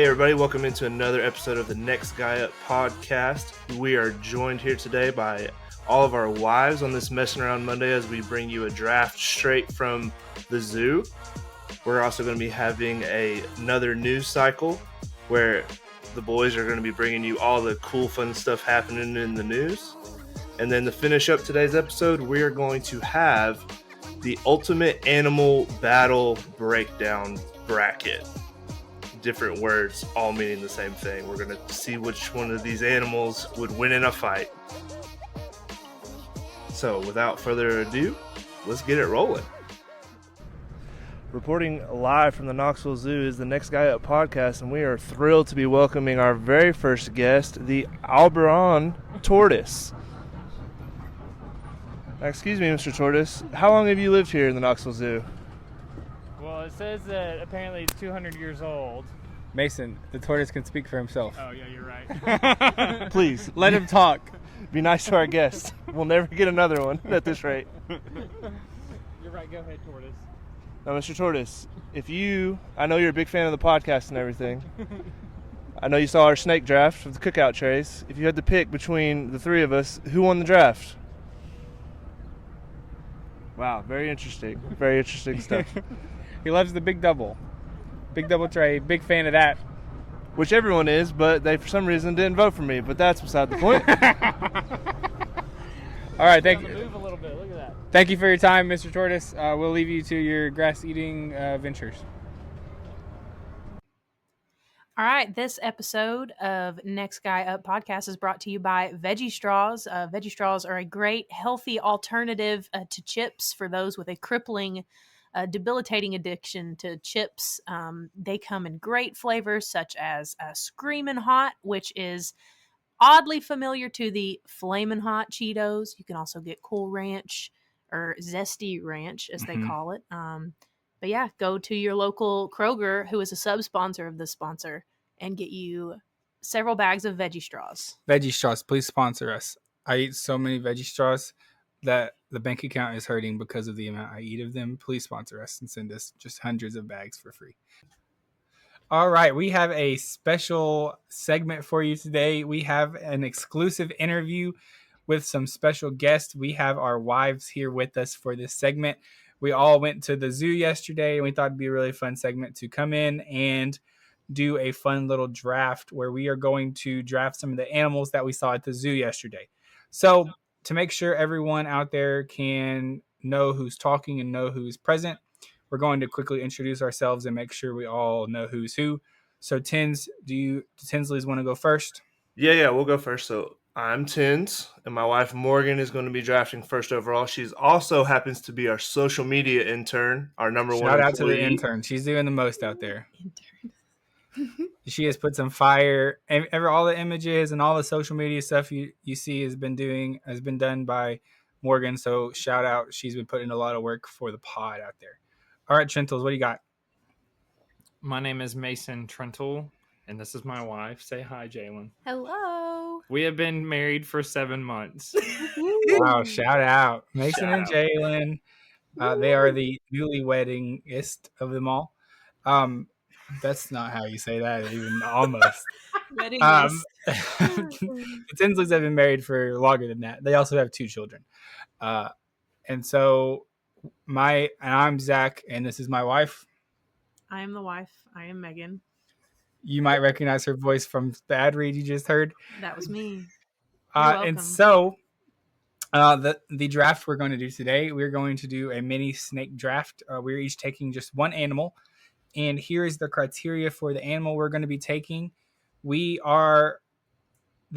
everybody, welcome into another episode of the Next Guy Up podcast. We are joined here today by all of our wives on this Messing Around Monday as we bring you a draft straight from the zoo. We're also going to be having another news cycle where the boys are going to be bringing you all the cool, fun stuff happening in the news. And then to finish up today's episode, we are going to have the ultimate animal battle breakdown bracket. Different words, all meaning the same thing. We're going to see which one of these animals would win in a fight. So, without further ado, let's get it rolling. Reporting live from the Knoxville Zoo is the Next Guy Up podcast, and we are thrilled to be welcoming our very first guest, the Albion tortoise. Excuse me, Mr. Tortoise. How long have you lived here in the Knoxville Zoo? Well, it says that apparently it's 200 years old. Mason, the tortoise can speak for himself. Oh, yeah, you're right. Please, let him talk. Be nice to our guests. We'll never get another one at this rate. You're right. Go ahead, tortoise. Now, Mr. Tortoise, I know you're a big fan of the podcast and everything. I know you saw our snake draft of the cookout trays. If you had to pick between the three of us, who won the draft? Wow, very interesting. Very interesting stuff. He loves the big double. Big double tray. Big fan of that. Which everyone is, but they, for some reason, didn't vote for me. But that's beside the point. All right, thank you. Move a little bit. Look at that. Thank you for your time, Mr. Tortoise. We'll leave you to your grass-eating ventures. All right, this episode of Next Guy Up podcast is brought to you by Veggie Straws. Veggie Straws are a great, healthy alternative to chips for those with a crippling, debilitating addiction to chips. They come in great flavors such as Screamin' Hot, which is oddly familiar to the Flamin' Hot Cheetos. You can also get Cool Ranch or Zesty Ranch, as they call it. But yeah, go to your local Kroger, who is a sub-sponsor of this sponsor, and get you several bags of Veggie Straws. Veggie Straws, please sponsor us. I eat so many Veggie Straws that the bank account is hurting because of the amount I eat of them. Please sponsor us and send us just hundreds of bags for free. All right, we have a special segment for you today. We have an exclusive interview with some special guests. We have our wives here with us for this segment. We all went to the zoo yesterday, and we thought it'd be a really fun segment to come in and do a fun little draft where we are going to draft some of the animals that we saw at the zoo yesterday. So to make sure everyone out there can know who's talking and know who's present, we're going to quickly introduce ourselves and make sure we all know who's who. So Tins, do Tinsley's want to go first? Yeah, we'll go first. So I'm Tins, and my wife Morgan is going to be drafting first overall. She's also happens to be our social media intern, our number one employee. Shout out to the intern. She's doing the most out there. She has put some fire. All the images and all the social media stuff you see has been done by Morgan. So shout out. She's been putting a lot of work for the pod out there. All right, Trentles, what do you got? My name is Mason Trentle, and this is my wife. Say hi, Jalen. Hello. We have been married for 7 months. Wow, shout out. Mason and Jalen. They are the newlywedingest of them all. That's not how you say that, even almost. The Tinsleys have been married for longer than that. They also have 2 children. And so I'm Zach, and this is my wife. I am the wife. I am Megan. You might recognize her voice from the ad read you just heard. That was me. And so the draft we're going to do today, we're going to do a mini snake draft. We're each taking just one animal. And here is the criteria for the animal we're going to be taking. The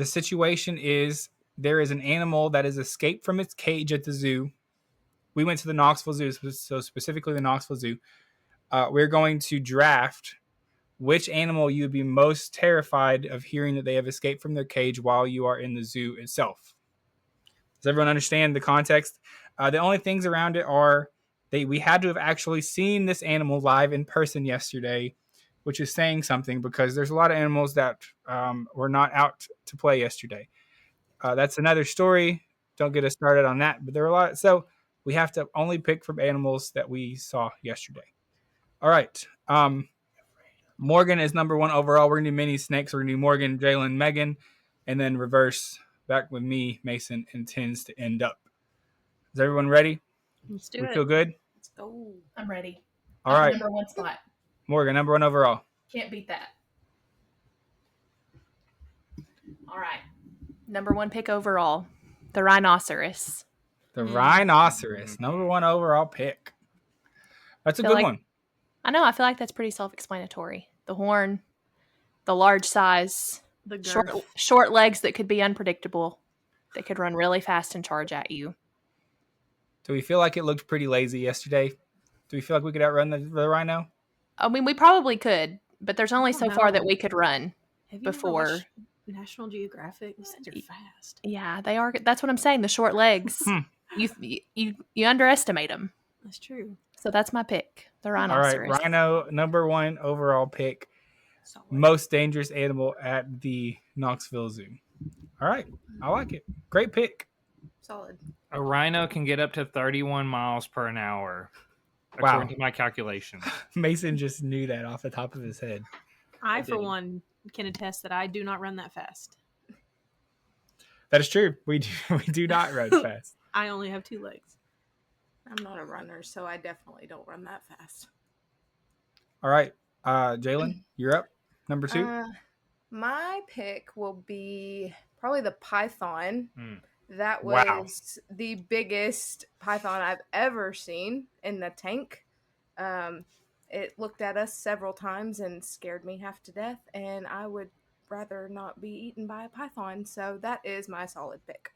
situation is there is an animal that has escaped from its cage at the zoo. We went to the Knoxville Zoo, so specifically the Knoxville Zoo. We're going to draft which animal you would be most terrified of hearing that they have escaped from their cage while you are in the zoo itself. Does everyone understand the context? The only things around it are we had to have actually seen this animal live in person yesterday, which is saying something because there's a lot of animals that were not out to play yesterday. That's another story. Don't get us started on that. But there were a lot. So we have to only pick from animals that we saw yesterday. All right. Morgan is number 1 overall. We're going to do mini snakes. We're going to do Morgan, Jalen, Megan, and then reverse back with me, Mason, intends to end up. Is everyone ready? Let's do We it. feel good? Let's go. I'm ready. All right. Number 1 spot. Morgan, number 1 overall. Can't beat that. All right. Number 1 pick overall, the rhinoceros. The rhinoceros, number 1 overall pick. That's a good one. I know. I feel like that's pretty self-explanatory. The horn, the large size, The girth. short legs that could be unpredictable. They could run really fast and charge at you. Do we feel like it looked pretty lazy yesterday? Do we feel like we could outrun the rhino? I mean, we probably could, but there's only so far that we could run. Have you before- ever watched National Geographic? Those things are fast. Yeah, they are. That's what I'm saying. The short legs. You underestimate them. That's true. So that's my pick. The All right, rhinoceros. rhino, number 1 overall pick. Solid. Most dangerous animal at the Knoxville Zoo. All right, I like it. Great pick. Solid. A rhino can get up to 31 miles per hour, Wow. according to my calculations. Mason just knew that off the top of his head. I, for didn't. one, can attest that I do not run that fast. That is true. We do not run fast. I only have 2 legs. I'm not a runner, so I definitely don't run that fast. All right, Jalen, you're up. Number 2. My pick will be probably the python. That Wow. was the biggest python I've ever seen in the tank. It looked at us several times and scared me half to death, and I would rather not be eaten by a python, so that is my solid pick.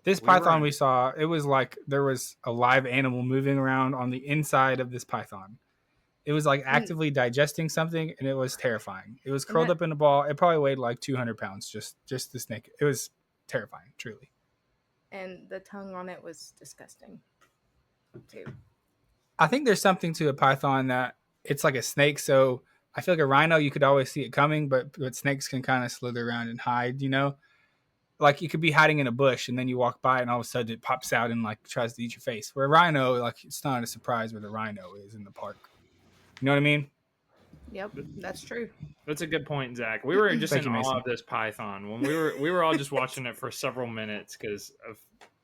This python we saw, it was like there was a live animal moving around on the inside of this python. It was like actively digesting something, and it was terrifying. It was curled up in a ball. It probably weighed like 200 pounds, just the snake. It was terrifying, truly. And the tongue on it was disgusting, too. I think there's something to a python that it's like a snake, so I feel like a rhino, you could always see it coming, but snakes can kind of slither around and hide, you know? Like you could be hiding in a bush and then you walk by and all of a sudden it pops out and like tries to eat your face. Where a rhino, like it's not a surprise where the rhino is in the park. You know what I mean? Yep, that's true. That's a good point, Zach. We were just Thank in you, awe Mason. of this python when we were all just watching it for several minutes because of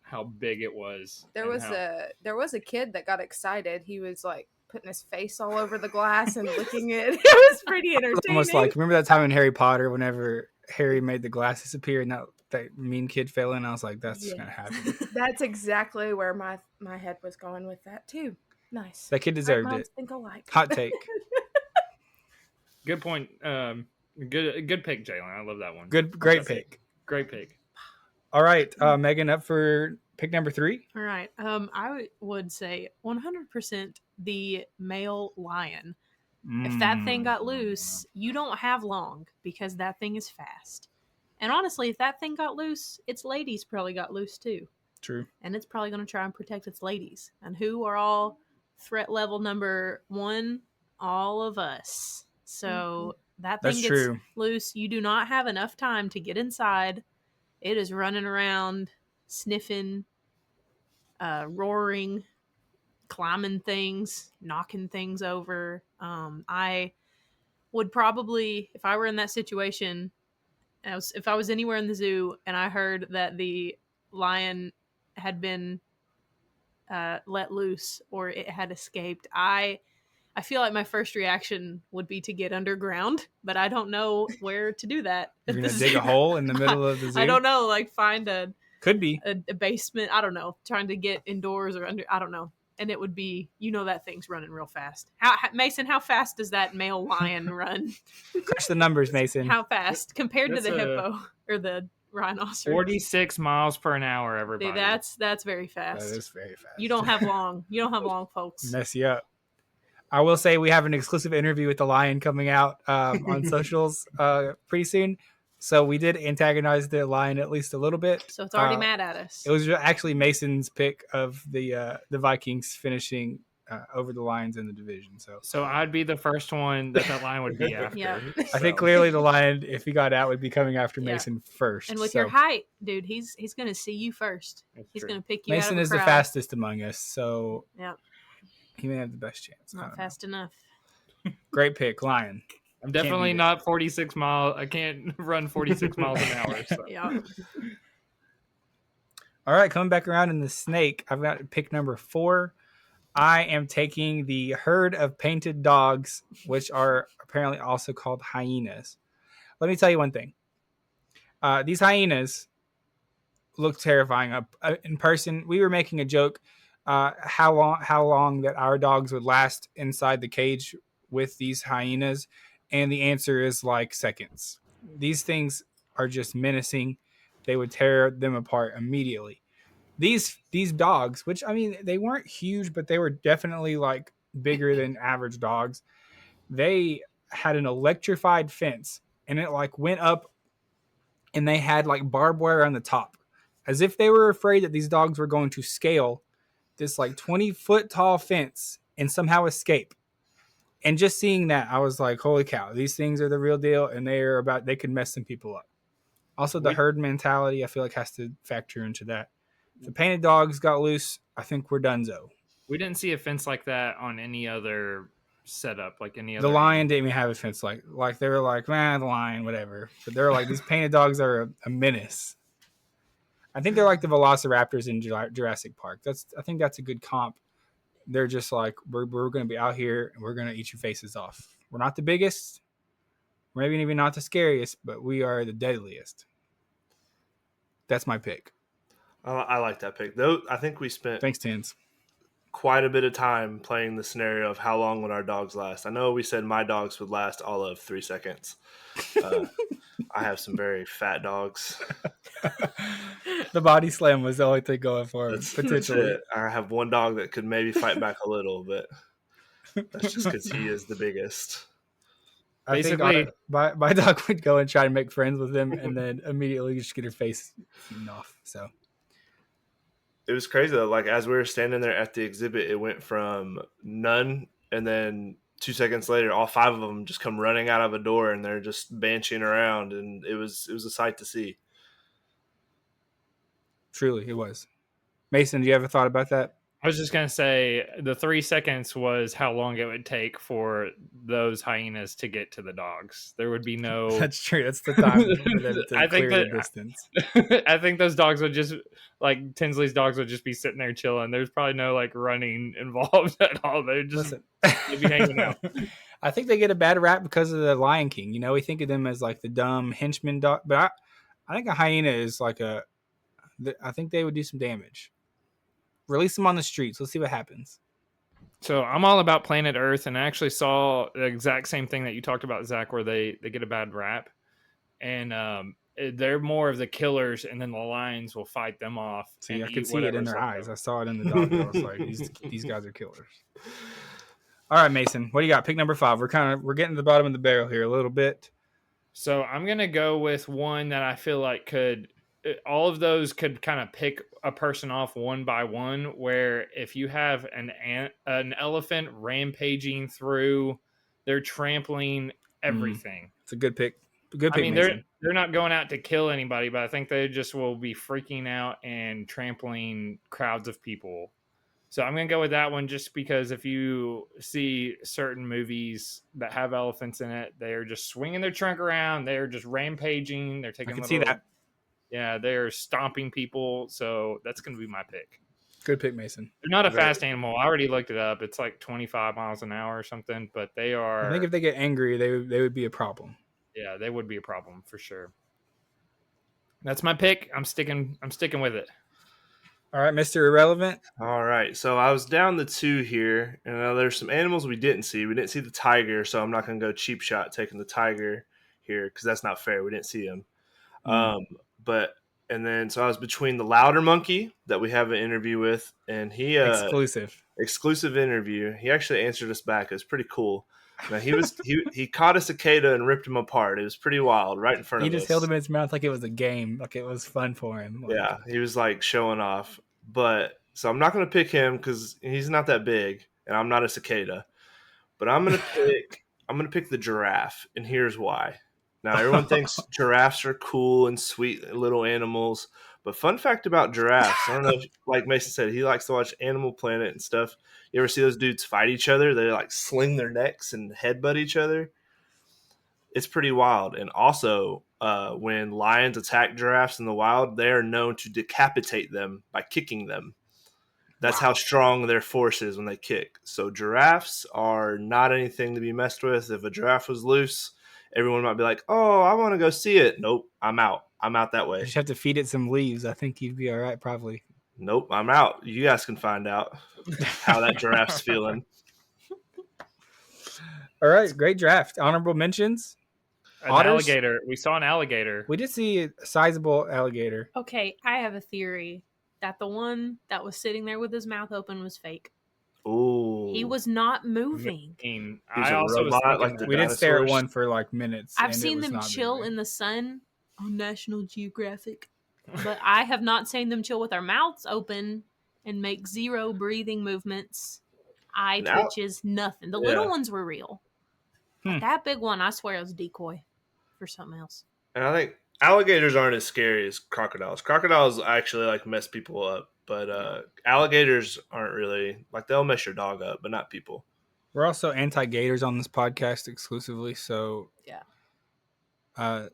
how big it was. There and was how- a kid that got excited. He was like putting his face all over the glass and licking it. It was pretty entertaining. Almost like, remember that time in Harry Potter whenever Harry made the glass disappear and that mean kid fell in? I was like, that's going to happen. That's exactly where my head was going with that too. Nice. That kid deserved Great it. minds think alike. Hot take. Good point. Good pick, Jalen. I love that one. Great pick. Great pick. All right, Megan, up for pick number 3. All right. I would say 100% the male lion. If that thing got loose, you don't have long because that thing is fast. And honestly, if that thing got loose, its ladies probably got loose too. True. And it's probably going to try and protect its ladies. And who are all threat level number 1? All of us. So that thing That's gets true. loose. You do not have enough time to get inside. It is running around, sniffing, roaring, climbing things, knocking things over. I would probably, if I were in that situation, if I was anywhere in the zoo and I heard that the lion had been let loose or it had escaped, I feel like my first reaction would be to get underground, but I don't know where to do that. You're going to dig a hole in the middle of the zoo? I don't know, like find a Could be. a basement. I don't know, trying to get indoors or under. I don't know. And it would be, that thing's running real fast. Mason, how fast does that male lion run? Crush the numbers, Mason. How fast compared to That's the hippo or the rhinoceros? 46 miles per hour, everybody. Dude, that's very fast. That is very fast. You don't have long. You don't have long, folks. Mess you up. I will say we have an exclusive interview with the lion coming out on socials pretty soon. So we did antagonize the lion at least a little bit. So it's already mad at us. It was actually Mason's pick of the Vikings finishing over the Lions in the division. So I'd be the first one that lion would be after. Yeah. I think clearly the lion, if he got out, would be coming after Mason first. And with So your height, dude, he's going to see you first. That's He's true. going to pick you out Mason of is the the crowd. fastest among us, so Yeah. he may have the best chance. I Not don't know. fast enough. Great pick, lion. I'm Can't definitely beat it. not 46 miles. I can't run 46 miles an hour. So. Yeah. All right, coming back around in the snake, I've got pick number 4. I am taking the herd of painted dogs, which are apparently also called hyenas. Let me tell you one thing. These hyenas look terrifying. In person, we were making a joke how long that our dogs would last inside the cage with these hyenas, and the answer is like seconds. These things are just menacing. They would tear them apart immediately. These dogs, which I mean, they weren't huge, but they were definitely like bigger than average dogs. They had an electrified fence, and it like went up, and they had like barbed wire on the top, as if they were afraid that these dogs were going to scale this like 20-foot tall fence and somehow escape. And just seeing that, I was like, holy cow, these things are the real deal, and they could mess some people up. Also, the herd mentality, I feel like, has to factor into that. If the painted dogs got loose, I think we're donezo. We didn't see a fence like that on any other setup, like any other. The lion didn't even have a fence. Like they were like, man, the lion, whatever. But they're like, these painted dogs are a menace. I think they're like the velociraptors in Jurassic Park. I think that's a good comp. They're just like, we're going to be out here and we're going to eat your faces off. We're not the biggest, maybe even not the scariest, but we are the deadliest. That's my pick. I like that pick. Though I think we spent Thanks, Tins. quite a bit of time playing the scenario of how long would our dogs last. I know we said my dogs would last all of 3 seconds. I have some very fat dogs. The body slam was the only thing going for him, potentially. That's it. I have one dog that could maybe fight back a little, but that's just because he is the biggest. Basically, think my dog would go and try to make friends with him, and then immediately just get her face eaten off. So it was crazy though. Like as we were standing there at the exhibit, it went from none, and then 2 seconds later, all 5 of them just come running out of a door, and they're just banshing around, and it was a sight to see. Truly, it was. Mason, do you ever thought about that? I was just going to say the 3 seconds was how long it would take for those hyenas to get to the dogs. There would be no. That's true. That's the time for them to clear the distance. I think those dogs would just, like Tinsley's dogs would just be sitting there chilling. There's probably no like running involved at all. They'd be hanging out. I think they get a bad rap because of the Lion King. You know, we think of them as like the dumb henchman dog, but I think a hyena is like I think they would do some damage. Release them on the streets. Let's see what happens. So I'm all about Planet Earth, and I actually saw the exact same thing that you talked about, Zach, where they get a bad rap. And they're more of the killers, and then the lions will fight them off. See, I could see it in their eyes. I saw it in the dog. I was like, these guys are killers. All right, Mason, what do you got? Pick number 5. We're getting to the bottom of the barrel here a little bit. So I'm gonna go with one that I feel like all of those could kind of pick a person off one by one, where if you have an elephant rampaging through, they're trampling everything. It's a good pick. Good pick. I mean, Mason. they're not going out to kill anybody, but I think they just will be freaking out and trampling crowds of people. So I'm going to go with that one just because if you see certain movies that have elephants in it, they're just swinging their trunk around. They're just rampaging. They're taking. I can see that. Yeah, they're stomping people. So that's going to be my pick. Good pick, Mason. They're not a fast animal. I already looked it up. It's like 25 miles an hour or something, but they are. I think if they get angry, they would be a problem. Yeah, they would be a problem for sure. That's my pick. I'm sticking with it. All right, Mr. Irrelevant. All right, so I was down the 2 here, and there's some animals we didn't see. We didn't see the tiger, so I'm not going to go cheap shot taking the tiger here because that's not fair. We didn't see him. So I was between the louder monkey that we have an interview with, and he exclusive interview. He actually answered us back. It was pretty cool. Now he caught a cicada and ripped him apart. It was pretty wild, right in front of us. He just held him in his mouth like it was a game, like it was fun for him. Yeah, he was like showing off. So I'm not going to pick him because he's not that big, and I'm not a cicada. But I'm going to pick the giraffe, and here's why. Now, everyone thinks giraffes are cool and sweet little animals. But fun fact about giraffes, I don't know if, like Mason said, he likes to watch Animal Planet and stuff. You ever see those dudes fight each other? They like sling their necks and headbutt each other. It's pretty wild. And also, when lions attack giraffes in the wild, they are known to decapitate them by kicking them. That's how strong their force is when they kick. So giraffes are not anything to be messed with. If a giraffe was loose, everyone might be like, "Oh, I want to go see it." Nope, I'm out. I'm out that You way. just have to feed it some leaves. I think you'd be all right, probably. Nope, I'm out. You guys can find out how that giraffe's feeling. All right, great draft. Honorable mentions. An Otters? alligator. We saw an alligator. We did see a sizable alligator. Okay, I have a theory that the one that was sitting there with his mouth open was fake. Ooh, He was not moving. He's I a also was robot, thinking like the that. We did stare at dinosaurs. one for like minutes. I've and it seen was them not chill moving. in the sun on National Geographic, but I have not seen them chill with their mouths open and make zero breathing movements. Eye Now- twitches, nothing. The Yeah. little ones were real. But Hmm. that big one, I swear it was a decoy for something else. And I think alligators aren't as scary as crocodiles. Crocodiles actually like mess people up, but alligators aren't really like they'll mess your dog up, but not people. We're also anti-gators on this podcast exclusively, so Yeah.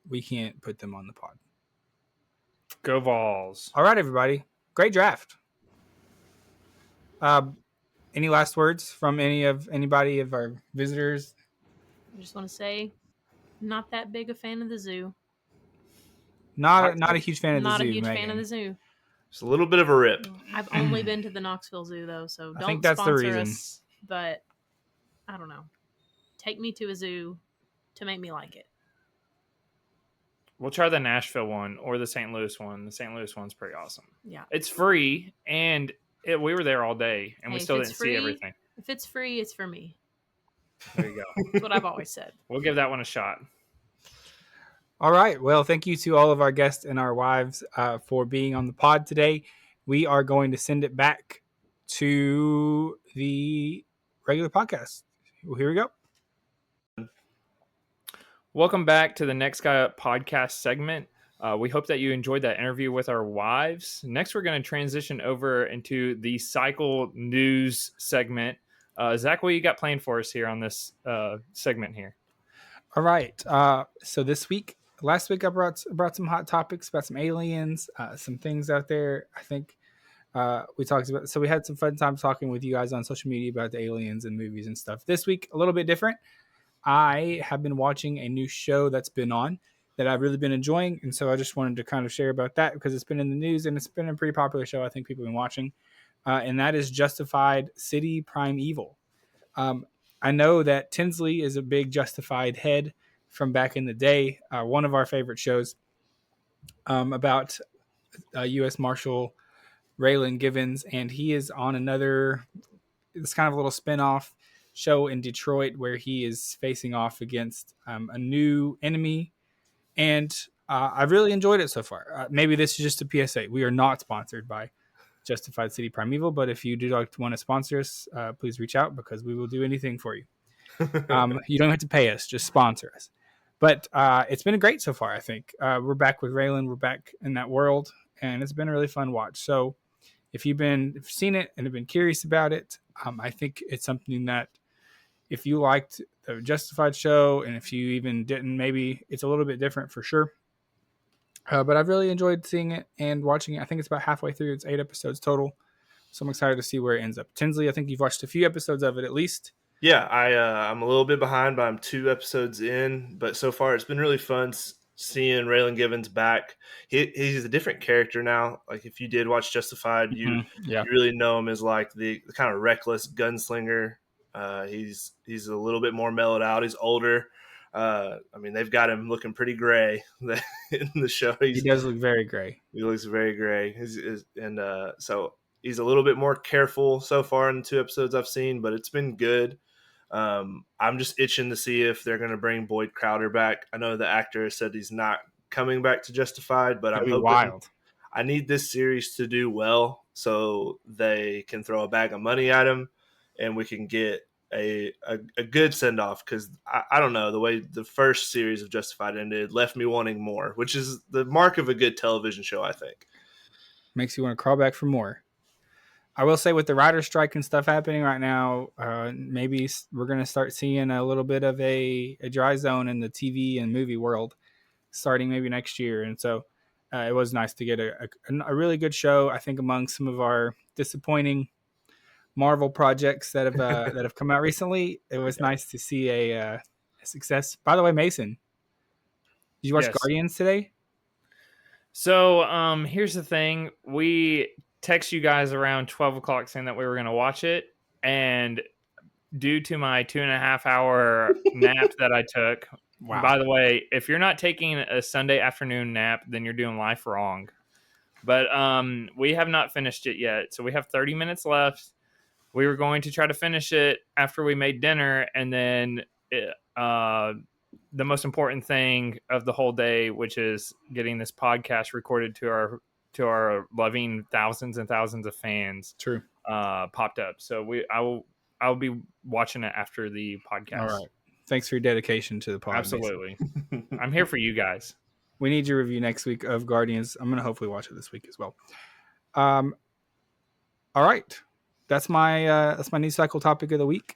we can't put them on the pod. Go Vols. All right, everybody. Great draft. Any last words from anybody of our visitors? I just want to say, not that big a fan of the zoo. Not a huge fan of the Not zoo. a huge fan Megan. of the zoo. It's a little bit of a rip. I've only been to the Knoxville Zoo though, so I don't think that's the sponsor reason. us. But I don't know. Take me to a zoo to make me like it. We'll try the Nashville one or the St. Louis one. The St. Louis one's pretty awesome. Yeah. It's free, and we were there all day, and we Hey, still if it's didn't free- see everything. If it's free, it's for me. There you go. That's what I've always said. We'll give that one a shot. All right. Well, thank you to all of our guests and our wives for being on the pod today. We are going to send it back to the regular podcast. Well, here we go. Welcome back to the Next Guy Up podcast segment. We hope that you enjoyed that interview with our wives. Next, we're going to transition over into the cycle news segment. Zach, what you got planned for us here on this segment here? All right. So last week I brought some hot topics about some aliens, some things out there. I think we talked about. So we had some fun time talking with you guys on social media about the aliens and movies and stuff. This week, a little bit different. I have been watching a new show that's been on that I've really been enjoying, and so I just wanted to kind of share about that because it's been in the news and it's been a pretty popular show. I think people have been watching, and that is Justified City Primeval. I know that Tinsley is a big Justified head from back in the day. One of our favorite shows about U.S. Marshal Raylan Givens, and he is on it's kind of a little spin-off show in Detroit where he is facing off against a new enemy, and I've really enjoyed it so far. Maybe this is just a PSA. We are not sponsored by Justified City Primeval, but if you do want to sponsor us, please reach out because we will do anything for you. You don't have to pay us, just sponsor us. But it's been great so far, I think. We're back with Raylan. We're back in that world, and it's been a really fun watch. So if you've seen it and have been curious about it, I think it's something that if you liked the Justified show, and if you even didn't, maybe it's a little bit different for sure. But I've really enjoyed seeing it and watching it. I think it's about halfway through. It's 8 episodes total. So I'm excited to see where it ends up. Tinsley, I think you've watched a few episodes of it at least. Yeah, I'm a little bit behind, but I'm 2 episodes in. But so far, it's been really fun seeing Raylan Givens back. He's a different character now. Like if you did watch Justified, you really know him as like the kind of reckless gunslinger. He's a little bit more mellowed out. He's older. I mean, they've got him looking pretty gray in the show. He does look very gray. He looks very gray. So he's a little bit more careful so far in the 2 episodes I've seen, but it's been good. I'm just itching to see if they're going to bring Boyd Crowder back. I know the actor said he's not coming back to Justified, but I'm hoping wild. I need this series to do well so they can throw a bag of money at him and we can get a good send off because I don't know, the way the first series of Justified ended left me wanting more, which is the mark of a good television show, I think. Makes you want to crawl back for more. I will say with the writer's strike and stuff happening right now, maybe we're going to start seeing a little bit of a dry zone in the TV and movie world starting maybe next year. And so it was nice to get a really good show. I think among some of our disappointing Marvel projects that have come out recently, it was nice to see a success. By the way, Mason, did you watch Yes. Guardians today? So here's the thing. We text you guys around 12 o'clock saying that we were going to watch it. And due to my 2.5 hour nap that I took, Wow. By the way, if you're not taking a Sunday afternoon nap, then you're doing life wrong. But we have not finished it yet. So we have 30 minutes left. We were going to try to finish it after we made dinner. And then the most important thing of the whole day, which is getting this podcast recorded to our loving thousands and thousands of fans. True. Popped up. So I'll be watching it after the podcast. All right. Thanks for your dedication to the pod. Absolutely. I'm here for you guys. We need your review next week of Guardians. I'm going to hopefully watch it this week as well. All right. That's my news cycle topic of the week.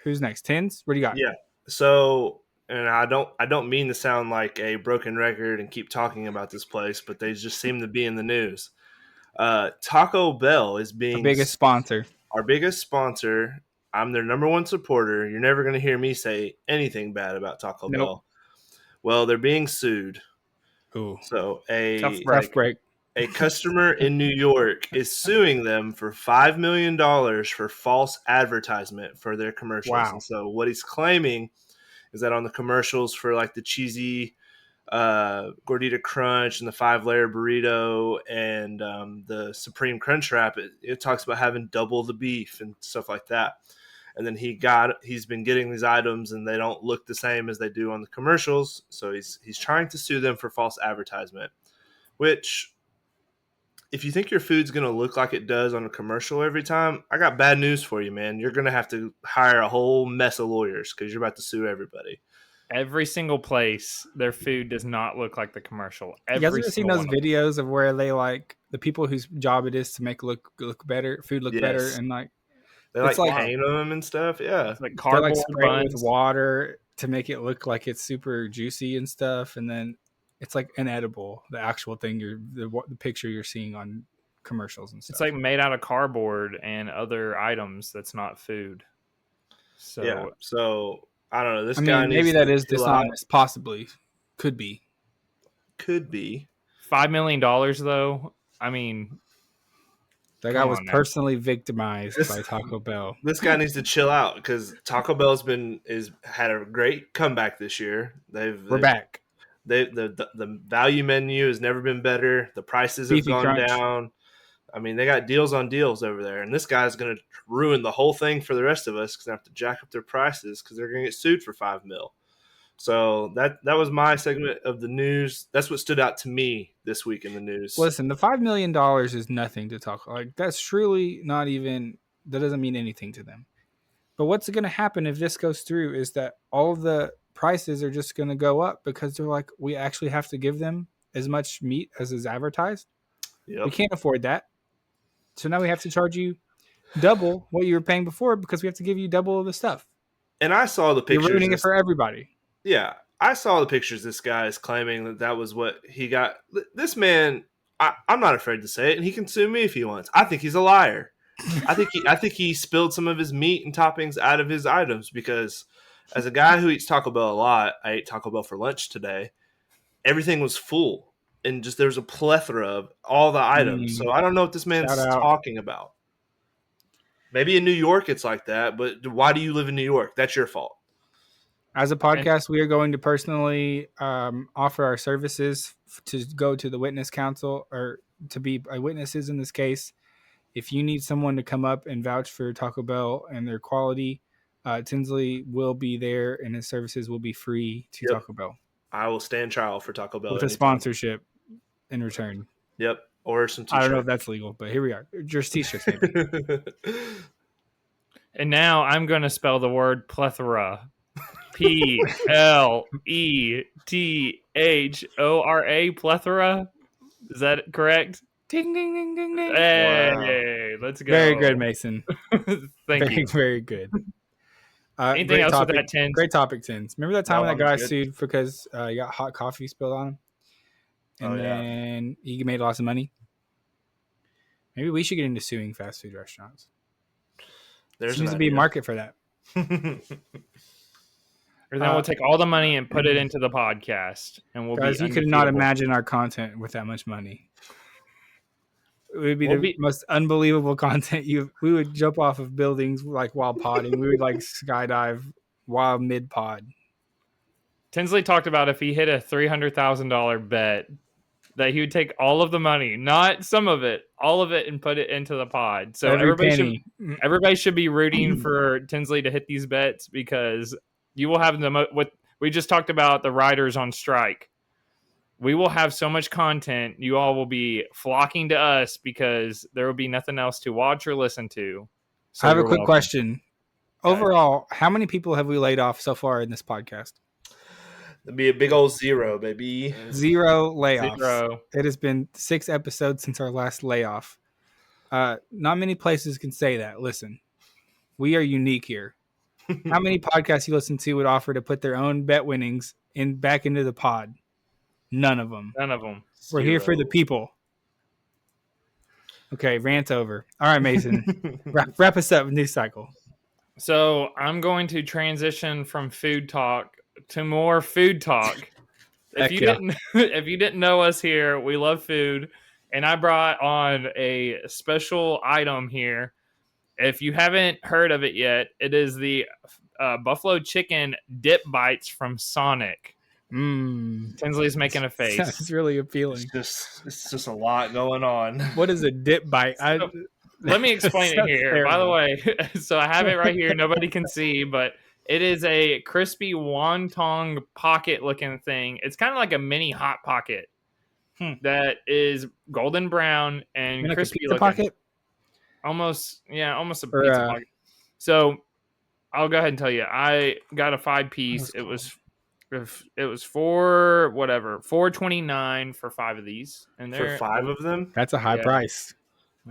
Who's next? Tins? What do you got? Yeah. So, and I don't mean to sound like a broken record and keep talking about this place, but they just seem to be in the news. Taco Bell is being our biggest sponsor. Our biggest sponsor. I'm their number one supporter. You're never going to hear me say anything bad about Taco Bell. Well, they're being sued. Ooh. So tough break. A customer in New York is suing them for $5 million for false advertisement for their commercials. Wow. And so what he's claiming is that on the commercials for like the cheesy Gordita Crunch and the 5-layer burrito and the Supreme Crunch Wrap, it talks about having double the beef and stuff like that. And then he's been getting these items and they don't look the same as they do on the commercials. So he's trying to sue them for false advertisement, which if you think your food's going to look like it does on a commercial every time, I got bad news for you, man. You're going to have to hire a whole mess of lawyers because you're about to sue everybody. Every single place, their food does not look like the commercial. You guys ever seen those videos of where they like the people whose job it is to make food look better, and like they like paint them and stuff. Yeah, it's like cardboard buns with water to make it look like it's super juicy and stuff, and then it's like inedible. The actual thing the picture you're seeing on commercials and stuff. It's like made out of cardboard and other items that's not food. So yeah, so I don't know. This guy maybe that is dishonest. Possibly, could be. $5 million though. I mean, that guy was personally victimized by Taco Bell. This guy needs to chill out because Taco Bell's had a great comeback this year. We're back. The value menu has never been better. The prices have gone down. I mean, they got deals on deals over there, and this guy's going to ruin the whole thing for the rest of us because they have to jack up their prices because they're going to get sued for $5 million. So that was my segment of the news. That's what stood out to me this week in the news. Listen, the $5 million is nothing to talk. Like that's truly not even. That doesn't mean anything to them. But what's going to happen if this goes through is that all of the prices are just going to go up because they're like, we actually have to give them as much meat as is advertised. Yep. We can't afford that. So now we have to charge you double what you were paying before because we have to give you double of the stuff. And I saw the pictures. You're ruining it for everybody. Yeah. I saw the pictures. This guy is claiming that was what he got. This man, I'm not afraid to say it, and he can sue me if he wants. I think he's a liar. I think he spilled some of his meat and toppings out of his items because as a guy who eats Taco Bell a lot, I ate Taco Bell for lunch today. Everything was full. And just there's a plethora of all the items. So I don't know what this man's talking about. Maybe in New York it's like that, but why do you live in New York? That's your fault. As a podcast, we are going to personally offer our services to go to the witness council or to be witnesses in this case. If you need someone to come up and vouch for Taco Bell and their quality, Tinsley will be there and his services will be free to Taco Bell. I will stand trial for Taco Bell. With a sponsorship in return. Yep. Or some t-shirts. I don't know if that's legal, but here we are. Just t-shirts, maybe. And now I'm going to spell the word plethora. Plethora. Plethora. Is that correct? Ding, ding, ding, ding, ding. Hey, let's go. Very good, Mason. Thank you. Very good. Anything great else topic, with that, Tins? Great topic, Tins. Remember that time No, when that guy I'm good. sued because he got hot coffee spilled on him? And then he made lots of money? Maybe we should get into suing fast food restaurants. There seems to be a market for that. Or then we'll take all the money and put it into the podcast, and we'll guys, be. You could not imagine our content with that much money. It would be the most unbelievable content. We would jump off of buildings like while podding. We would like skydive while mid pod. Tinsley talked about if he hit a $300,000 bet that he would take all of the money, not some of it, all of it, and put it into the pod. So everybody should be rooting for Tinsley to hit these bets because you will have what we just talked about, the writers on strike. We will have so much content. You all will be flocking to us because there will be nothing else to watch or listen to. So I have a quick question. Overall, how many people have we laid off so far in this podcast? It'd be a big old 0, baby. 0 layoffs. 0. It has been 6 episodes since our last layoff. Not many places can say that. Listen, we are unique here. How many podcasts you listen to would offer to put their own bet winnings back into the pod? None of them. We're here for the people. Okay, rant over. All right, Mason. wrap us up with News Cycle. So I'm going to transition from food talk to more food talk. If you didn't know us here, we love food, and I brought on a special item here. If you haven't heard of it yet, it is the buffalo chicken dip bites from Sonic. Tinsley's making a face. That's really appealing. It's just a lot going on. What is a dip bite? Let me explain it here. Terrible. By the way, so I have it right here. Nobody can see, but it is a crispy wonton pocket looking thing. It's kind of like a mini Hot Pocket that is golden brown and like crispy a pizza looking. Pocket? Almost a pizza pocket. So I'll go ahead and tell you. I got a 5-piece. It was $4.29 for 5 of these, and for 5 of them. That's a high price.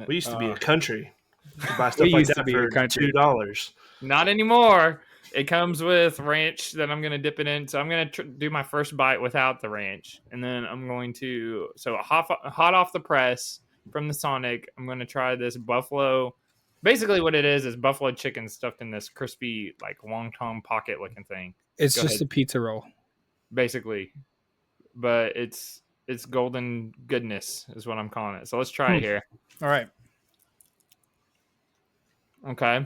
We used to be a country. You could buy stuff like that for $2. Not anymore. It comes with ranch that I'm going to dip it in. So I'm going to do my first bite without the ranch. And then I'm going to, hot off the press from the Sonic, I'm going to try this buffalo. Basically what it is buffalo chicken stuffed in this crispy, like wonton pocket looking thing. It's just a pizza roll. Basically. But it's golden goodness is what I'm calling it. So let's try it here. All right. Okay.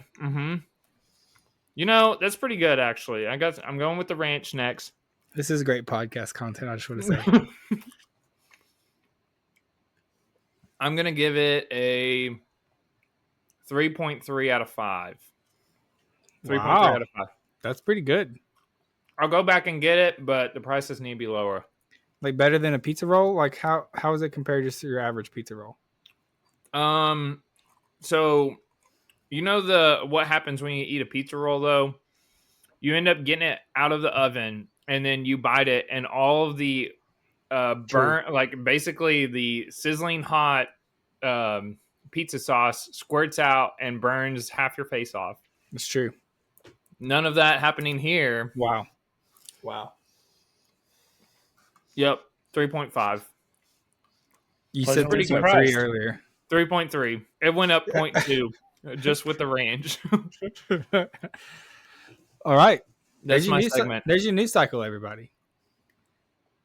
That's pretty good actually. I'm going with the ranch next. This is great podcast content, I just want to say. I'm going to give it a 3.3 out of 5. 3.3 out of 5. That's pretty good. I'll go back and get it, but the prices need to be lower. Like better than a pizza roll? Like how is it compared just to your average pizza roll? So what happens when you eat a pizza roll though? You end up getting it out of the oven and then you bite it and all of the basically the sizzling hot pizza sauce squirts out and burns half your face off. It's true. None of that happening here. Wow. Yep, 3.5. You said 3.3 earlier. 3.3. It went up 0.2 just with the range. All right. That's my segment. There's your news cycle, everybody.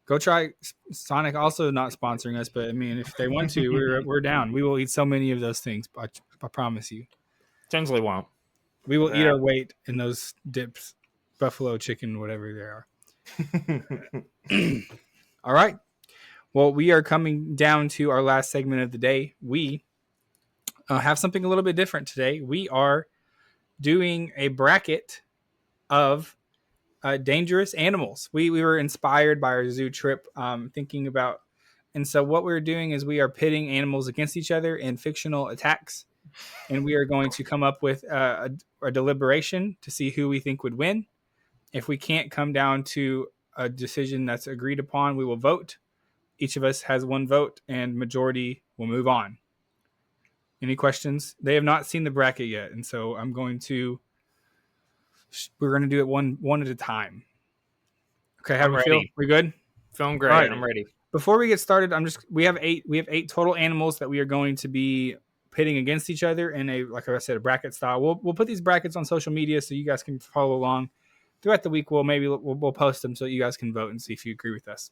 Go try Sonic. Also not sponsoring us, but I mean, if they want to, we're down. We will eat so many of those things. I promise you. Tinsley won't. We will eat our weight in those dips, buffalo chicken, whatever they are. All right. Well, we are coming down to our last segment of the day. We have something a little bit different today. We are doing a bracket of dangerous animals. We were inspired by our zoo trip, thinking about, and so what we're doing is we are pitting animals against each other in fictional attacks. and we are going to come up with a deliberation to see who we think would win. If we can't come down to a decision that's agreed upon, we will vote. Each of us has one vote, and majority will move on. Any questions? They have not seen the bracket yet, and so we're going to do it one at a time. Okay, how do we feel? We good? Feeling great. Right. I'm ready. Before we get started, we have eight total animals that we are going to be pitting against each other in like I said, a bracket style. We'll put these brackets on social media so you guys can follow along throughout the week. We'll post them so you guys can vote and see if you agree with us.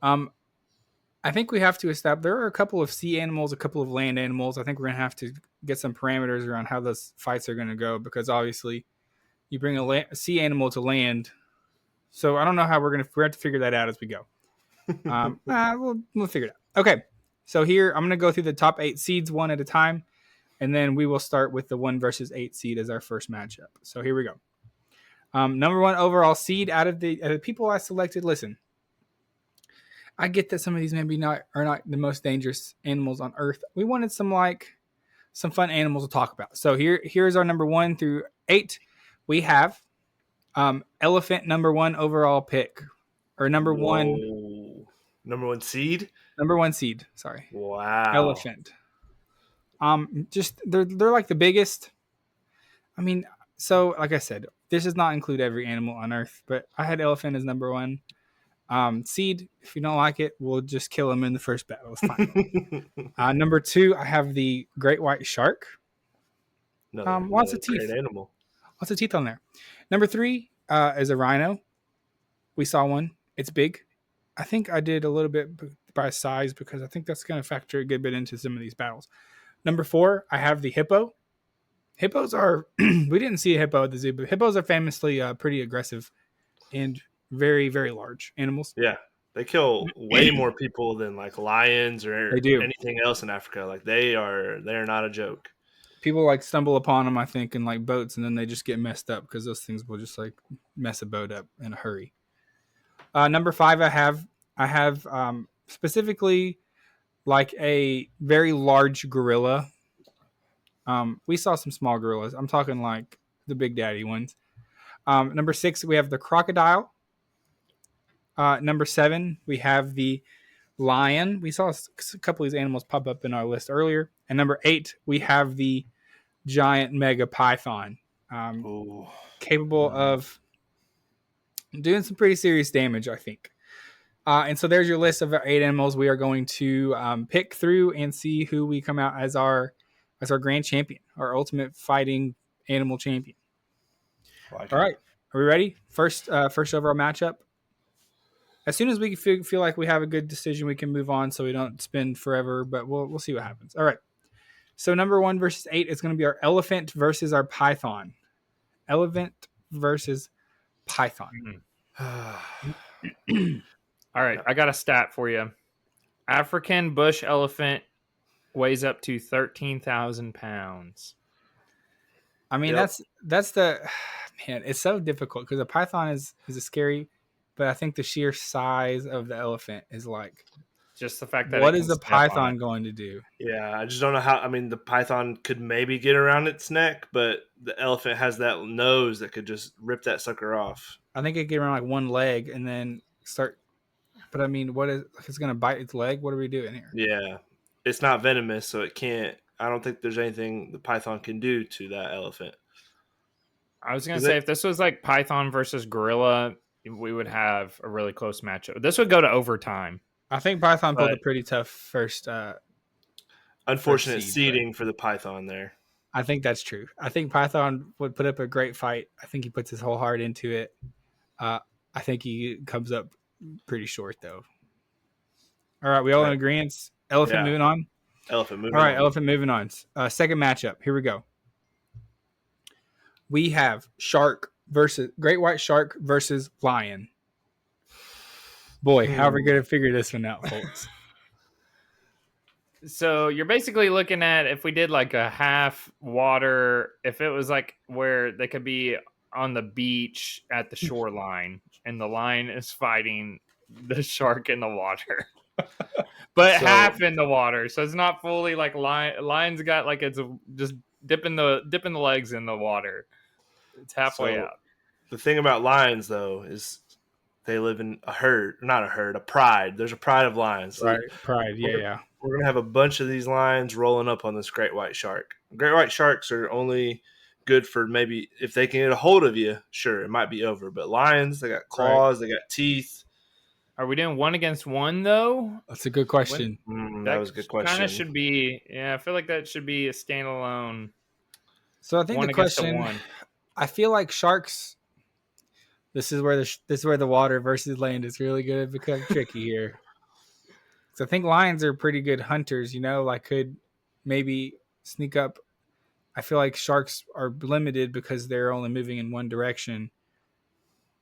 I think we have to establish there are a couple of sea animals, a couple of land animals. I think we're gonna have to get some parameters around how those fights are gonna go, because obviously you bring a sea animal to land. So I don't know how we have to figure that out as we go. We'll figure it out. Okay, so here I'm going to go through the top 8 seeds one at a time, and then we will start with the 1 versus 8 seed as our first matchup. So here we go. Number 1 overall seed out of the people I selected. Listen, I get that some of these maybe are not the most dangerous animals on Earth. We wanted some fun animals to talk about. So here's our number 1 through 8. We have elephant, number 1 overall pick, or number one seed. Number 1 seed. Sorry. Wow. Elephant. Just they're like the biggest. I mean, so like I said, this does not include every animal on Earth, but I had elephant as number 1. Seed. If you don't like it, we'll just kill him in the first battle. It's fine. Number 2, I have the great white shark. Lots of teeth. Great animal. Lots of teeth on there. Number 3 is a rhino. We saw one. It's big. I think I did a little bit by size because I think that's going to factor a good bit into some of these battles. Number 4, I have the hippo. Hippos are, we didn't see a hippo at the zoo, but hippos are famously pretty aggressive and very, very large animals. Yeah. They kill way more people than like lions or anything else in Africa. Like they're not a joke. People like stumble upon them, I think, in like boats, and then they just get messed up because those things will just like mess a boat up in a hurry. Number 5, I have specifically like a very large gorilla. We saw some small gorillas. I'm talking like the big daddy ones. Number 6, we have the crocodile. Number 7, we have the lion. We saw a couple of these animals pop up in our list earlier. And number 8, we have the giant mega python, capable of doing some pretty serious damage, I think. And so there's your list of our 8 animals. We are going to pick through and see who we come out as our grand champion, our ultimate fighting animal champion. All right, are we ready? First overall matchup. As soon as we feel like we have a good decision, we can move on so we don't spend forever, but we'll see what happens. All right. So number 1 versus 8 is going to be our elephant versus our python. Elephant versus python. All right, I got a stat for you. African bush elephant weighs up to 13,000 pounds. I mean, that's the man. It's so difficult because a python is a scary, but I think the sheer size of the elephant is like just the fact that what is the python going to do? Yeah, I just don't know how. I mean, the python could maybe get around its neck, but the elephant has that nose that could just rip that sucker off. I think it could get around like one leg and then start. But I mean, what is it's going to bite its leg? What are we doing here? Yeah, it's not venomous, so it can't. I don't think there's anything the python can do to that elephant. I was going to say, if this was like python versus gorilla, we would have a really close matchup. This would go to overtime. I think python pulled a pretty tough first. Unfortunate seeding for the python there. I think that's true. I think python would put up a great fight. I think he puts his whole heart into it. I think he comes up pretty short, though. All right, we all in agreement? Elephant moving on? Elephant moving on. All right, on. elephant moving on. Second matchup. Here we go. We have great white shark versus lion. Boy, how are we going to figure this one out, folks? So you're basically looking at if we did like a half water, if it was like where they could be on the beach at the shoreline and the lion is fighting the shark in the water. but So- half in the water, so it's not fully like lion's got like it's just dipping the legs in the water. It's halfway So, out. The thing about lions, though, is they live in a herd, not a herd, a pride. There's a pride of lions. So Right, pride. Yeah. we're going to have a bunch of these lions rolling up on this great white shark. Great white sharks are only good for maybe if they can get a hold of you, sure, it might be over. But lions, they got claws, they got teeth. Are we doing 1 against 1 though? That's a good question. That was a good question. Kind of should be. Yeah, I feel like that should be a standalone. So I think 1 the against question. 1. I feel like sharks. This is where the water versus land is really going to become tricky here. So I think lions are pretty good hunters. Like could maybe sneak up. I feel like sharks are limited because they're only moving in one direction.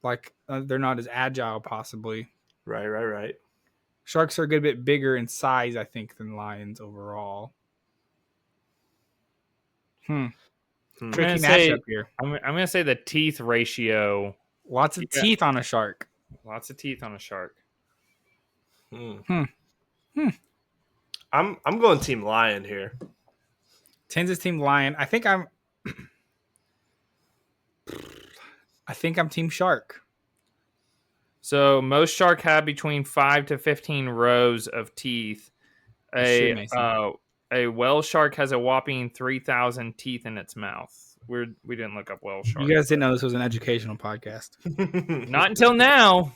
Like they're not as agile, possibly. Right. Sharks are a good bit bigger in size, I think, than lions overall. Tricky matchup here. I'm gonna say the teeth ratio. Lots of teeth on a shark. Lots of teeth on a shark. I'm going team lion here. Tenz's team lion. I think I'm team shark. So most shark have between 5 to 15 rows of teeth. A whale shark has a whopping 3,000 teeth in its mouth. We didn't look up whale shark. You guys didn't know this was an educational podcast. Not until now.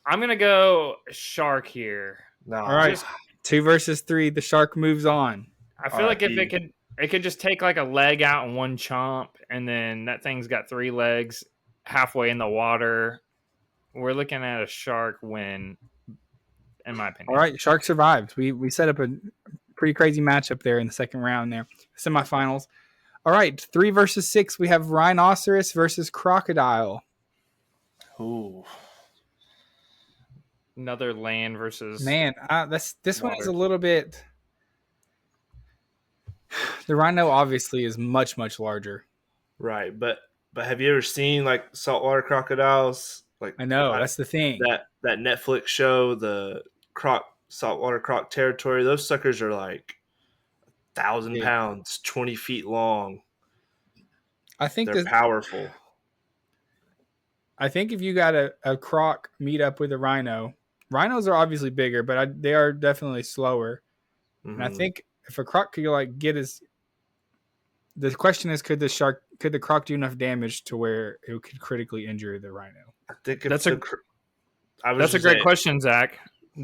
I'm gonna go shark here. No, All right, 2 versus 3. The shark moves on. I feel like if it could just take like a leg out in one chomp, and then that thing's got 3 legs halfway in the water. We're looking at a shark win, in my opinion. All right, shark survived. We set up a pretty crazy matchup there in the second round there, semifinals. All right, 3 versus 6. We have rhinoceros versus crocodile. Ooh. Another land versus this one is a little bit. The rhino obviously is much larger. Right, but have you ever seen like saltwater crocodiles? Like I know that's the thing. That Netflix show, the saltwater croc territory. Those suckers are like 1,000 pounds, 20 feet long. I think they're powerful. I think if you got a croc meet up with a rhino, rhinos are obviously bigger, but they are definitely slower. Mm-hmm. And I think if a croc could like get his, the question is, could the croc do enough damage to where it could critically injure the rhino? I think that's a great question, Zach.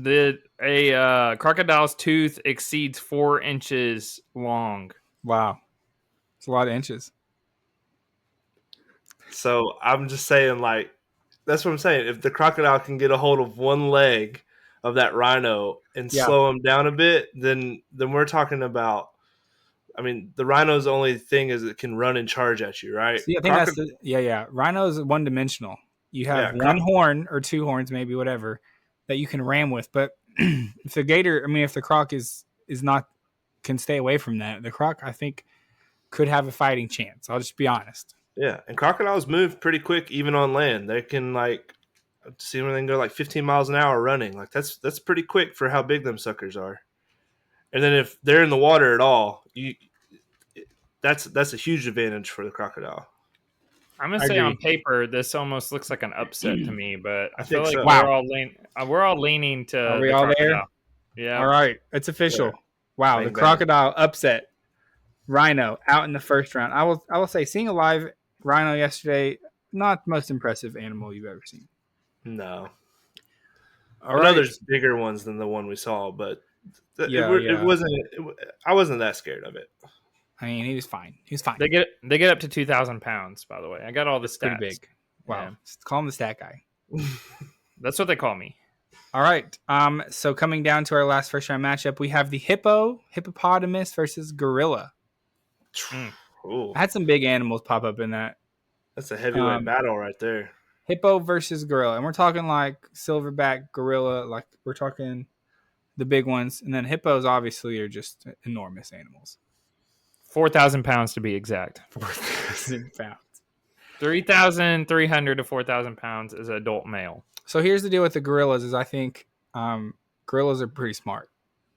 A crocodile's tooth exceeds 4 inches long. Wow, it's a lot of inches. So I'm just saying, like, that's what I'm saying. If the crocodile can get a hold of one leg of that rhino and slow him down a bit, then we're talking about. I mean, the rhino's only thing is it can run and charge at you, right? See, I think Rhino's one-dimensional. You have one horn or 2 horns, maybe whatever, that you can ram with. But if the croc can stay away from that, the croc I think could have a fighting chance. I'll just be honest. Yeah, and crocodiles move pretty quick even on land. They can see when they can go like 15 miles an hour running. Like that's pretty quick for how big them suckers are. And then if they're in the water at all, that's a huge advantage for the crocodile. I'm gonna say on paper this almost looks like an upset to me, but I feel like so. we're all leaning to. Are we all there? Yeah. All right, it's official. Yeah. Wow, bang, the crocodile upset rhino out in the first round. I will say, seeing a live rhino yesterday, not the most impressive animal you've ever seen. No. I know there's bigger ones than the one we saw, but it wasn't. I wasn't that scared of it. I mean, he was fine. He was fine. They get up to 2,000 pounds. By the way, I got all the stats. Pretty big. Wow. Yeah. Call him the stat guy. That's what they call me. All right. So coming down to our last first round matchup, we have the hippopotamus versus gorilla. Ooh. I had some big animals pop up in that. That's a heavyweight battle right there. Hippo versus gorilla, and we're talking like silverback gorilla, like we're talking the big ones, and then hippos obviously are just enormous animals. 4,000 pounds to be exact. 4,000 pounds. 3,300 to 4,000 pounds is an adult male. So here's the deal with the gorillas: is I think Gorillas are pretty smart.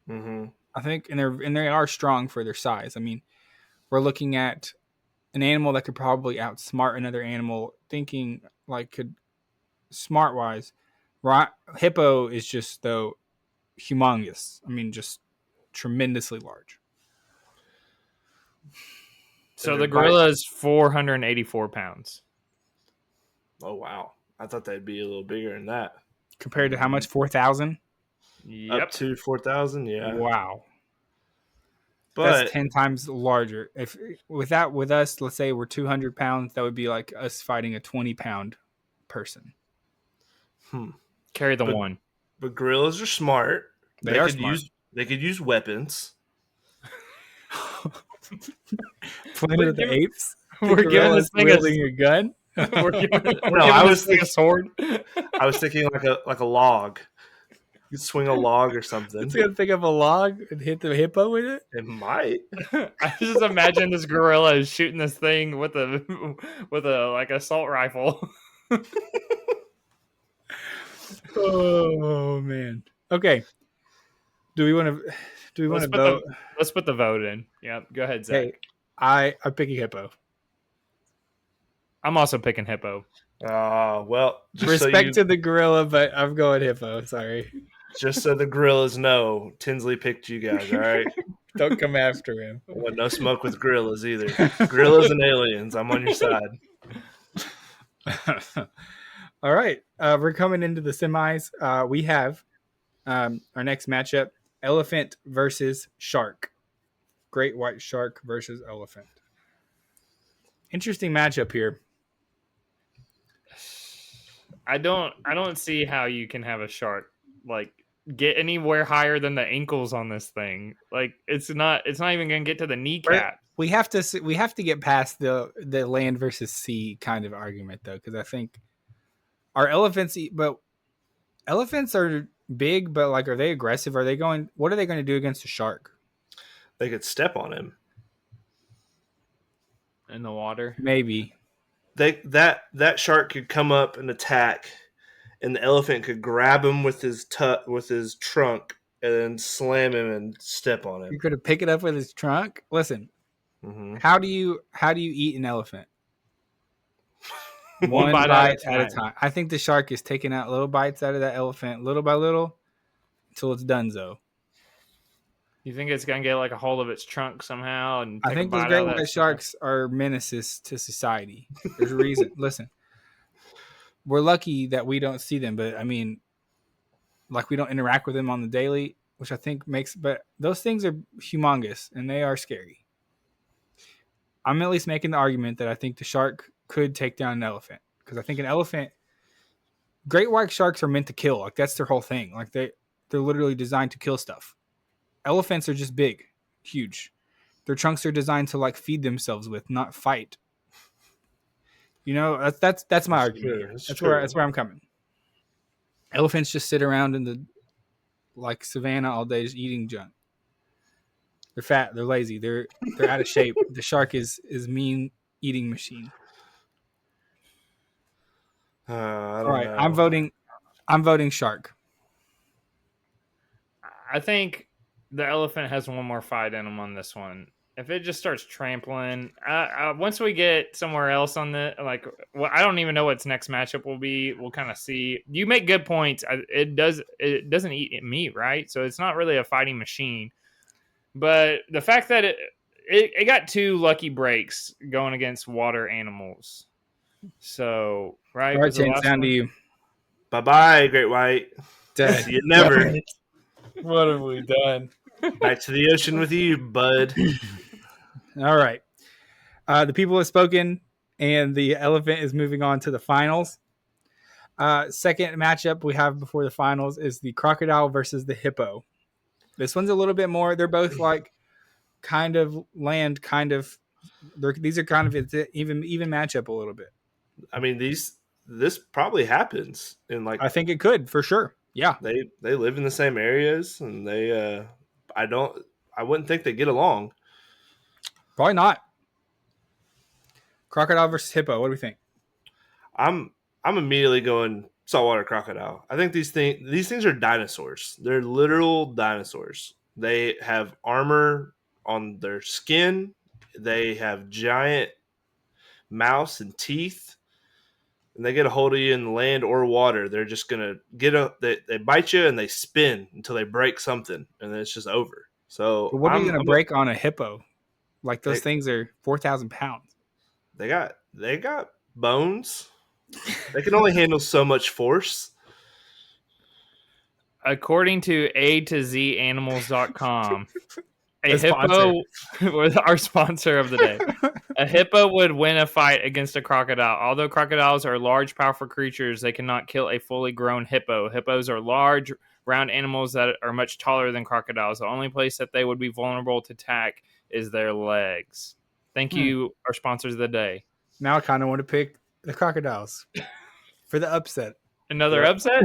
Mm-hmm. I think, and they are strong for their size. I mean, we're looking at an animal that could probably outsmart another animal. Thinking like could smart wise, hippo is just though humongous. I mean, just tremendously large. So And the their bite- gorilla is 484 pounds. Oh wow! I thought they'd be a little bigger than that. Compared to how much? 4,000. Yep. Up to 4,000. Yeah, Wow. but That's 10 times larger. If with us, let's say we're 200 pounds, that would be like us fighting a 20-pound person. Carry the But- one. but gorillas are smart. They are could smart. They could use weapons. Planet of the Apes. We're giving this thing wielding a gun. we're giving I this was thing a sword. I was thinking like a log. You could swing a log or something. It's gonna pick up a log and hit the hippo with it. It might. I just imagine this gorilla is shooting this thing with a like assault rifle. Oh man. Okay. Do we want to vote? Let's put the vote in. Yeah, go ahead, Zach. Hey, I'm picking hippo. I'm also picking hippo. Well, Respect to the gorilla, but I'm going hippo. Sorry. Just so the gorillas know, Tinsley picked you guys. All right. Don't come after him. I want no smoke with gorillas either. Gorillas and aliens. I'm on your side. All right. We're coming into the semis. We have our next matchup, elephant versus shark. Great white shark versus elephant. Interesting matchup here. I don't see how you can have a shark like get anywhere higher than the ankles on this thing. Like it's not even gonna get to the kneecap. We have to get past the land versus sea kind of argument though, because I think our elephants are big, but like, are they aggressive? What are they going to do against a shark? They could step on him. In the water. Maybe. That shark could come up and attack, and the elephant could grab him with his trunk and then slam him and step on him. You could have picked it up with his trunk. Listen, how do you eat an elephant? One bite at a time. I think the shark is taking out little bites out of that elephant, little by little, until it's donezo. You think it's gonna get like a hold of its trunk somehow? And I think those great white sharks are menaces to society. There's a reason. Listen, we're lucky that we don't see them, but I mean, like we don't interact with them on the daily, which I think but those things are humongous and they are scary. I'm at least making the argument that I think the shark could take down an elephant, because I think great white sharks are meant to kill. Like that's their whole thing. Like they're literally designed to kill stuff. Elephants are just big, huge. Their trunks are designed to like feed themselves with, not fight. You know, that's my argument. That's where I'm coming. Elephants just sit around in the like savannah all day, just eating junk. They're fat. They're lazy. They're out of shape. The shark is mean eating machine. I don't all right, know. I'm voting shark. I think the elephant has one more fight in him on this one. If it just starts trampling, once we get somewhere else on the I don't even know what its next matchup will be. We'll kind of see. You make good points. It doesn't eat meat, right? So it's not really a fighting machine. But the fact that it got 2 lucky breaks going against water animals. So right, All right, James, down to you. Bye, great white. Dead. See you never. What have we done? Back to the ocean with you, bud. All right. The people have spoken, and the elephant is moving on to the finals. Second matchup we have before the finals is the crocodile versus the hippo. This one's a little bit more. They're both like kind of land, kind of. These are kind of even matchup a little bit. I mean, this probably happens in like. I think it could for sure. Yeah, they live in the same areas, and they. I wouldn't think they get along. Probably not. Crocodile versus hippo. What do we think? I'm immediately going saltwater crocodile. I think these things are dinosaurs. They're literal dinosaurs. They have armor on their skin. They have giant mouths and teeth. And they get a hold of you in land or water. They're just gonna they bite you and they spin until they break something, and then it's just over. So But what are you going to break on a hippo? Like those things are 4,000 pounds. They got bones. They can only handle so much force. According to A to Z Animals.com, a The hippo was our sponsor of the day. A hippo would win a fight against a crocodile. Although crocodiles are large, powerful creatures, they cannot kill a fully grown hippo. Hippos are large, round animals that are much taller than crocodiles. The only place that they would be vulnerable to attack is their legs. Thank you, our sponsors of the day. Now I kind of want to pick the crocodiles for the upset. Another upset?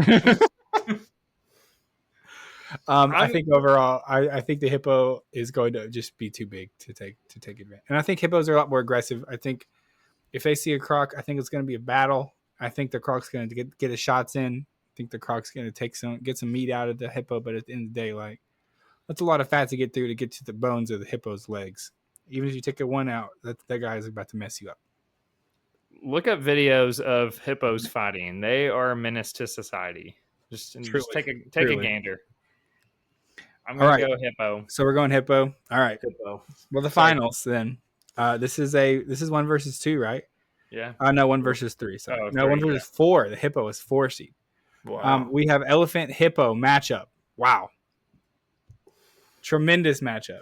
I think overall, I think the hippo is going to just be too big to take advantage. And I think hippos are a lot more aggressive. I think if they see a croc, I think it's going to be a battle. I think the croc's going to get his shots in. I think the croc's going to get some meat out of the hippo. But at the end of the day, like, that's a lot of fat to get through to get to the bones of the hippo's legs. Even if you take one out, that guy is about to mess you up. Look up videos of hippos fighting. They are a menace to society. Just take a gander. I'm going to go hippo. So we're going hippo. All right. Hippo. Well, the finals then. This is 1 versus 2, right? Yeah. No, 1 versus 3. Sorry. Oh, no, 1 versus 4. The hippo is 4 seed. Wow. We have elephant hippo matchup. Wow. Tremendous matchup.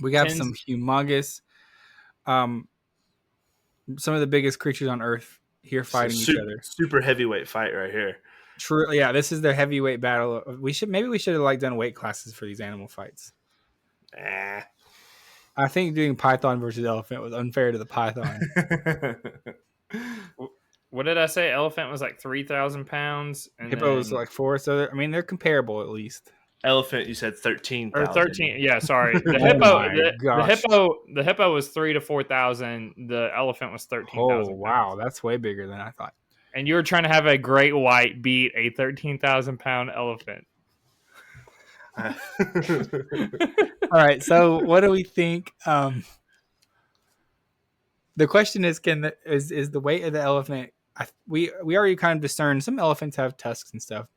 We got some humongous, some of the biggest creatures on Earth here fighting each other. Super heavyweight fight right here. True, yeah. This is their heavyweight battle. We should have done weight classes for these animal fights. I think doing python versus elephant was unfair to the python. What did I say? Elephant was like 3,000 pounds. And hippo was like 4. So they're comparable at least. Elephant, you said 13,000. Or 13. Yeah, sorry. The hippo was 3,000 to 4,000. The elephant was 13,000. Oh wow, that's way bigger than I thought. And you were trying to have a great white beat a 13,000 pound elephant. All right. So what do we think? The question is, is the weight of the elephant? We already kind of discerned some elephants have tusks and stuff.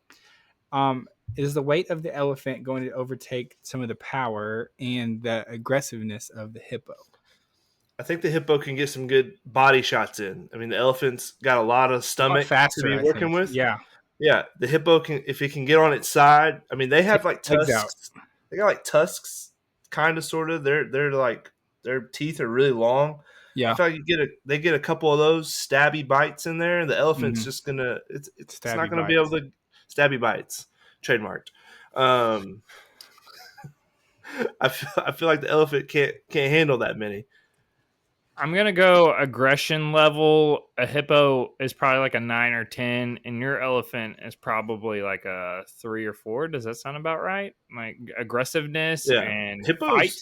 Is the weight of the elephant going to overtake some of the power and the aggressiveness of the hippo? I think the hippo can get some good body shots in. I mean, the elephant's got a lot of stomach faster, to be working with. Yeah. Yeah. The hippo can, if it can get on its side. I mean, they have like tusks. They got like tusks, kind of, sort of. They're like, their teeth are really long. Yeah. I feel like they get a couple of those stabby bites in there, and the elephant's just gonna it's not gonna be able to stabby bites. Trademarked. I feel like the elephant can't handle that many. I'm going to go aggression level. A hippo is probably like a 9 or 10, and your elephant is probably like a 3 or 4. Does that sound about right? Like aggressiveness and fight?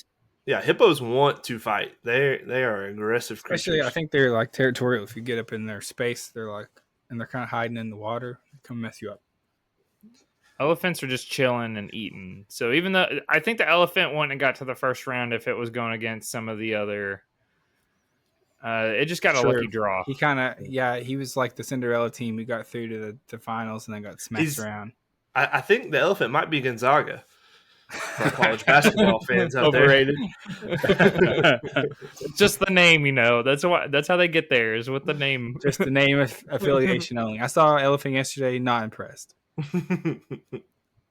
Yeah, hippos want to fight. They are aggressive creatures. Especially, I think they're like territorial. If you get up in their space, they're kind of hiding in the water. They come mess you up. Elephants are just chilling and eating. So even though I think the elephant wouldn't have got to the first round if it was going against some of the other... it just got a lucky draw. He he was like the Cinderella team who got through to the finals and then got smashed around. I think the elephant might be Gonzaga. For our college basketball fans out Overrated. Just the name, That's how they get there, is with the name. Just the name affiliation only. I saw elephant yesterday, not impressed.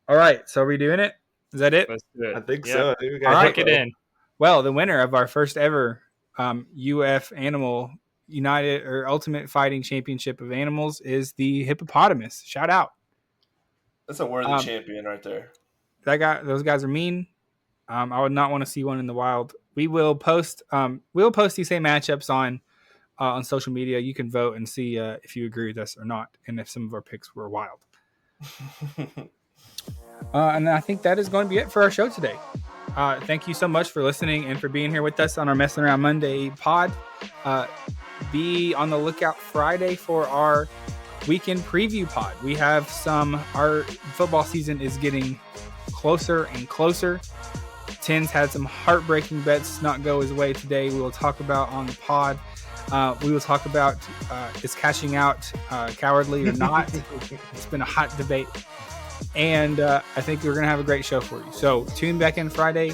All right, so are we doing it? Is that it? Let's do it. I think so. I think we got to kick it in. Well, the winner of our first ever UF Animal United or Ultimate Fighting Championship of Animals is the hippopotamus. Shout out. That's a worthy champion right there. Those guys are mean. I would not want to see one in the wild. We will post these same matchups on social media. You can vote and see if you agree with us or not, and if some of our picks were wild. And I think that is going to be it for our show today. Thank you so much for listening and for being here with us on our Messin' Around Monday pod. Be on the lookout Friday for our weekend preview pod. We have our football season is getting closer and closer. Tim's had some heartbreaking bets not go his way today. We will talk about on the pod. We will talk about is cashing out cowardly or not. It's been a hot debate. And I think we're going to have a great show for you. So tune back in Friday.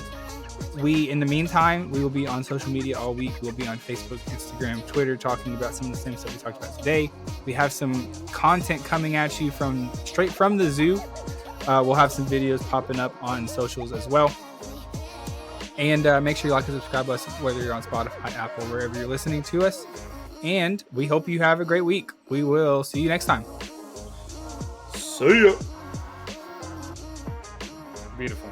In the meantime, we will be on social media all week. We'll be on Facebook, Instagram, Twitter, talking about some of the same stuff we talked about today. We have some content coming at you straight from the zoo. We'll have some videos popping up on socials as well. And make sure you like and subscribe us, whether you're on Spotify, Apple, wherever you're listening to us. And we hope you have a great week. We will see you next time. See ya. Beautiful.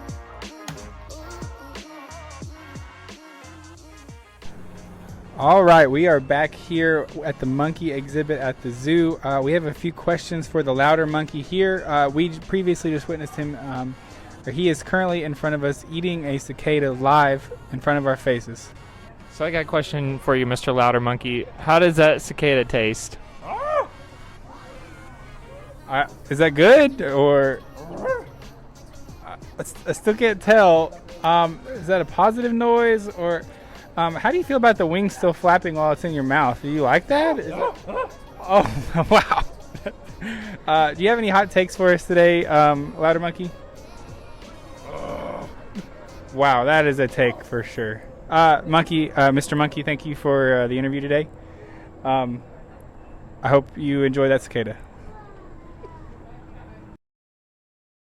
All right, we are back here at the monkey exhibit at the zoo. We have a few questions for the louder monkey here. We previously just witnessed him, he is currently in front of us eating a cicada live in front of our faces. So I got a question for you, Mr. Louder Monkey. How does that cicada taste? Is that good or? I still can't tell. Is that a positive noise or? How do you feel about the wings still flapping while it's in your mouth? Do you like that? Oh, wow. Do you have any hot takes for us today, Louder Monkey? Wow, that is a take for sure. Mr. Monkey, thank you for the interview today. I hope you enjoy that cicada.